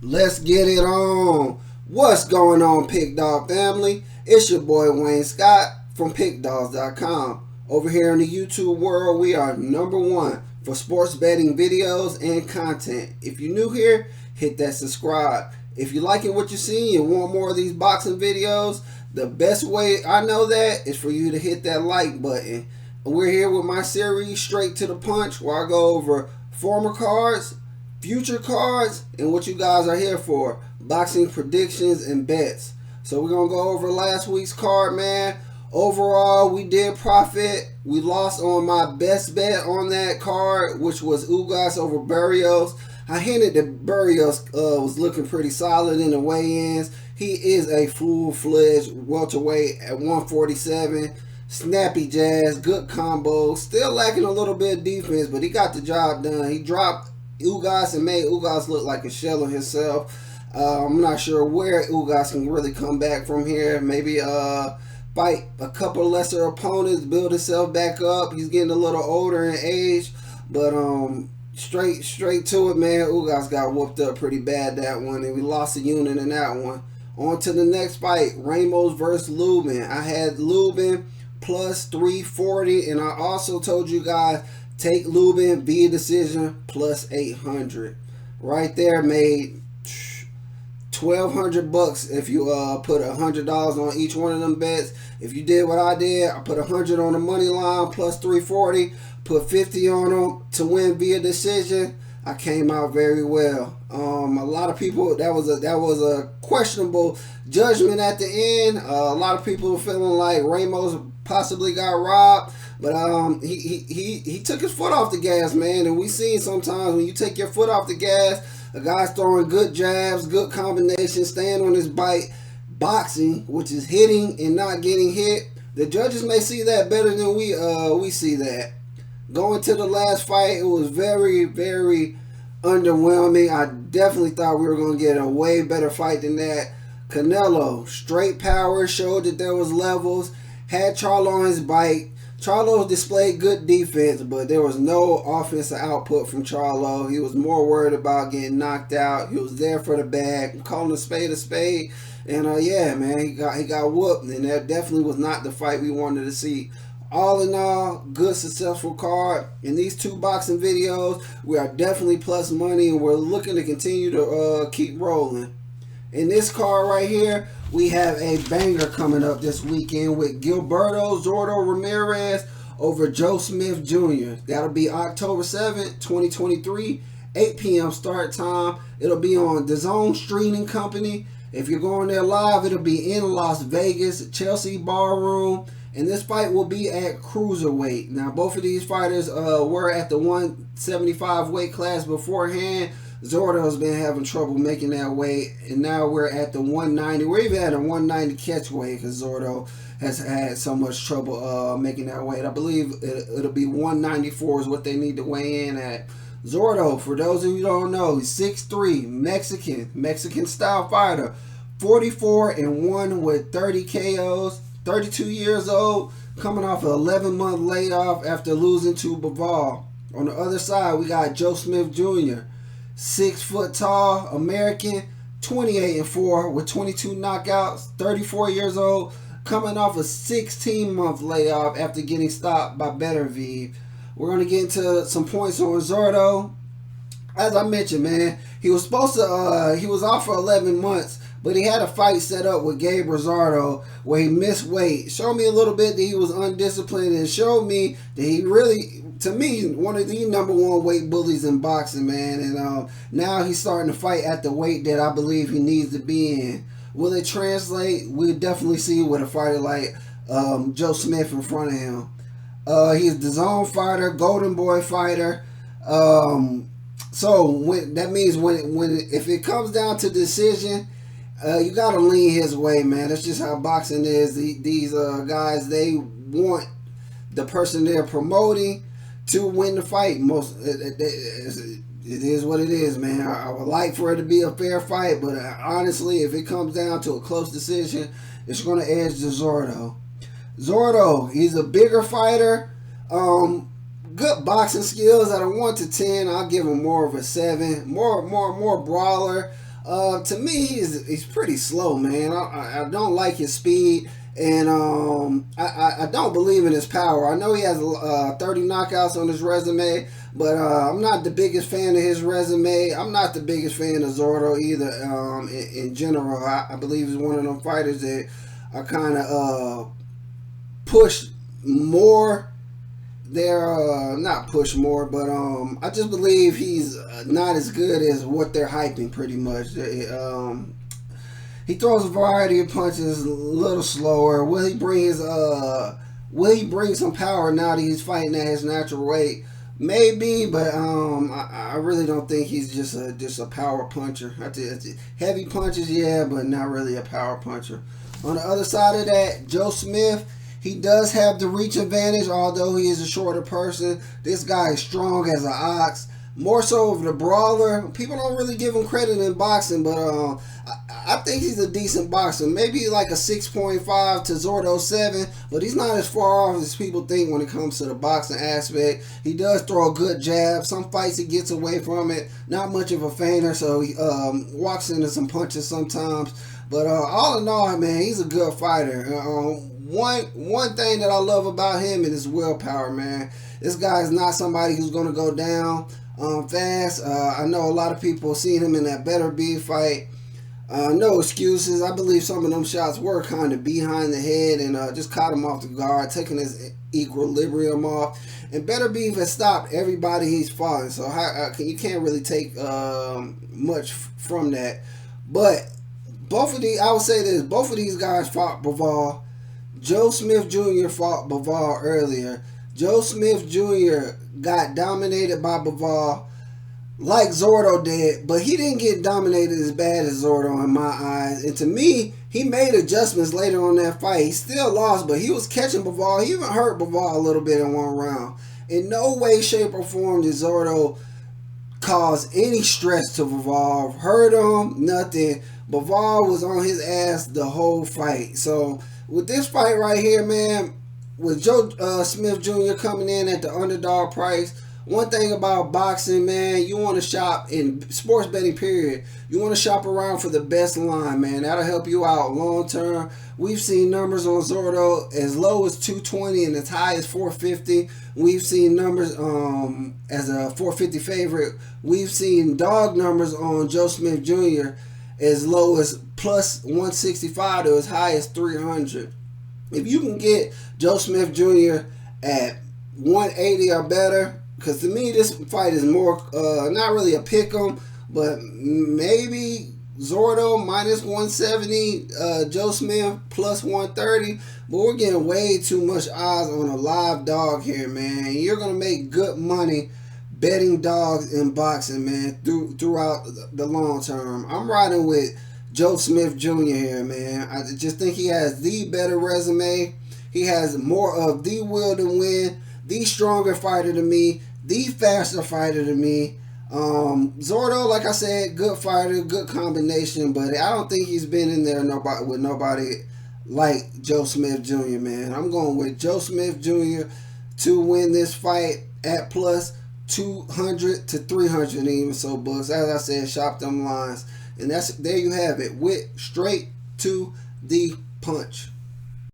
Let's get it on. What's going on, Pick Dawgz family? It's your boy Wayne Scott from Pickdawgz.com. Over here in the YouTube world, we are #1 for sports betting videos and content. If you're new here, hit that subscribe. If you're liking what you're seeing and want more of these boxing videos, the best way I know that is for you to hit that like button. We're here with my series, Straight to the Punch, where I go over former cards, future cards, and what you guys are here for, boxing predictions and bets. So we're going to go over last week's card, man. Overall, we did profit. We lost on my best bet on that card, which was Ugas over Barrios. I hinted that Barrios was looking pretty solid in the weigh-ins. He is a full-fledged welterweight at 147. Snappy jazz, good combo. Still lacking a little bit of defense, but he got the job done. He dropped Ugas and made Ugas look like a shell of himself. I'm not sure where Ugas can really come back from here. Maybe fight a couple lesser opponents, build himself back up. He's getting a little older in age, but straight to it, man. Ugas got whooped up pretty bad that one, and we lost a unit in that one. On to the next fight, Ramos versus Lubin. I had Lubin plus 340, and I also told you guys take Lubin via decision plus 800. Right there made $1,200 if you put $100 on each one of them bets. If you did what I did, I put 100 on the money line plus 340, put 50 on them to win via decision. I came out very well. A lot of people, that was a questionable judgment at the end. A lot of people were feeling like Ramos possibly got robbed, but he took his foot off the gas, man. And we seen sometimes when you take your foot off the gas, a guy's throwing good jabs, good combinations, staying on his bite, boxing, which is hitting and not getting hit. The judges may see that better than we see that. Going to the last fight, it was very, very underwhelming. I definitely thought we were going to get a way better fight than that. Canelo, straight power, showed that there was levels, had Charlo on his bike. Charlo displayed good defense, but there was no offensive output from Charlo. He was more worried about getting knocked out. He was there for the bag, calling a spade a spade. And yeah, man, he got whooped, and that definitely was not the fight we wanted to see. All in all, good, successful card. In these two boxing videos, we are definitely plus money, and we're looking to continue to keep rolling. In this card right here, we have a banger coming up this weekend with Gilberto, Zurdo, Ramirez over Joe Smith Jr. That'll be October 7th, 2023, 8 p.m. start time. It'll be on DAZN Streaming Company. If you're going there live, it'll be in Las Vegas, Chelsea Ballroom. And this fight will be at Cruiserweight. Now, both of these fighters were at the 175 weight class beforehand. Zurdo's been having trouble making that weight, and now we're at the 190. We're even at a 190 catch weight because Zurdo has had so much trouble making that weight. I believe it'll be 194 is what they need to weigh in at. Zurdo, for those of you who don't know, he's 6'3", Mexican style fighter, 44-1 with 30 KOs. 32 years old, coming off an 11-month layoff after losing to Bivol. On the other side, we got Joe Smith Jr., 6 foot tall, American, 28-4 with 22 knockouts, 34 years old, coming off a 16-month layoff after getting stopped by Beterbiev. We're going to get into some points on Zurdo. As I mentioned, man, he was supposed to, he was off for 11 months, but he had a fight set up with Gabe Rosado where he missed weight. Showed me a little bit that he was undisciplined, and showed me that he really, to me, one of the #1 weight bullies in boxing, man. And now he's starting to fight at the weight that I believe he needs to be in. Will it translate? We'll definitely see with a fighter like Joe Smith in front of him. He's the DAZN fighter, Golden Boy fighter. So that means if it comes down to decision, you gotta lean his way, man. That's just how boxing is. These guys, they want the person they're promoting to win the fight. It is what it is, man. I would like for it to be a fair fight, but honestly, if it comes down to a close decision, it's gonna edge to Zurdo. Zurdo, he's a bigger fighter. Good boxing skills. At a 1 to 10, I'll give him more of a 7. More brawler. To me, he's pretty slow, man. I don't like his speed, and I don't believe in his power. I know he has 30 knockouts on his resume, but I'm not the biggest fan of his resume. I'm not the biggest fan of Zurdo either. In general, I believe he's one of them fighters that are kind of push more. They're not push more, but I just believe he's not as good as what they're hyping. Pretty much, he throws a variety of punches, a little slower. Will he bring his Will he bring some power now that he's fighting at his natural weight? Maybe, but I really don't think he's just a power puncher. Heavy punches, yeah, but not really a power puncher. On the other side of that, Joe Smith. He does have the reach advantage, although he is a shorter person. This guy is strong as an ox. More so of the brawler. People don't really give him credit in boxing, but I think he's a decent boxer. Maybe like a 6.5 to Zurdo 7, but he's not as far off as people think when it comes to the boxing aspect. He does throw a good jab. Some fights he gets away from it. Not much of a feiner, so he walks into some punches sometimes. But all in all, man, he's a good fighter. One thing that I love about him is his willpower, man. This guy is not somebody who's going to go down fast. I know a lot of people seen him in that Better Be fight. No excuses. I believe some of them shots were kind of behind the head and just caught him off the guard, taking his equilibrium off. And Better Be has stopped everybody he's fought. So you can't really take much from that. But I would say this, both of these guys fought Bivol. Joe Smith Jr. fought Bivol earlier. Joe Smith Jr. got dominated by Bivol like Zurdo did, but he didn't get dominated as bad as Zurdo in my eyes. And to me, he made adjustments later on that fight. He still lost, but he was catching Bivol. He even hurt Bivol a little bit in one round. In no way, shape, or form did Zurdo cause any stress to Bivol. Hurt him, nothing. Bivol was on his ass the whole fight. So with this fight right here, man, with Joe Smith Jr. coming in at the underdog price, one thing about boxing, man, you want to shop in sports betting, period. You want to shop around for the best line, man. That'll help you out long term. We've seen numbers on Zurdo as low as 220 and as high as 450. We've seen numbers as a 450 favorite. We've seen dog numbers on Joe Smith Jr. as low as plus 165 to as high as 300. If you can get Joe Smith Jr. at 180 or better, because to me this fight is more not really a pick 'em, but maybe Zurdo minus 170, Joe Smith plus 130. But we're getting way too much odds on a live dog here, man. You're gonna make good money betting dogs in boxing, man, throughout the long term. I'm riding with Joe Smith Jr. here, man. I just think he has the better resume. He has more of the will to win, the stronger fighter to me, the faster fighter to me. Zurdo, like I said, good fighter, good combination, but I don't think he's been in there with nobody like Joe Smith Jr., man. I'm going with Joe Smith Jr. to win this fight at plus 200 to 300 even so, books. As I said, shop them lines. And there you have it. With straight to the punch.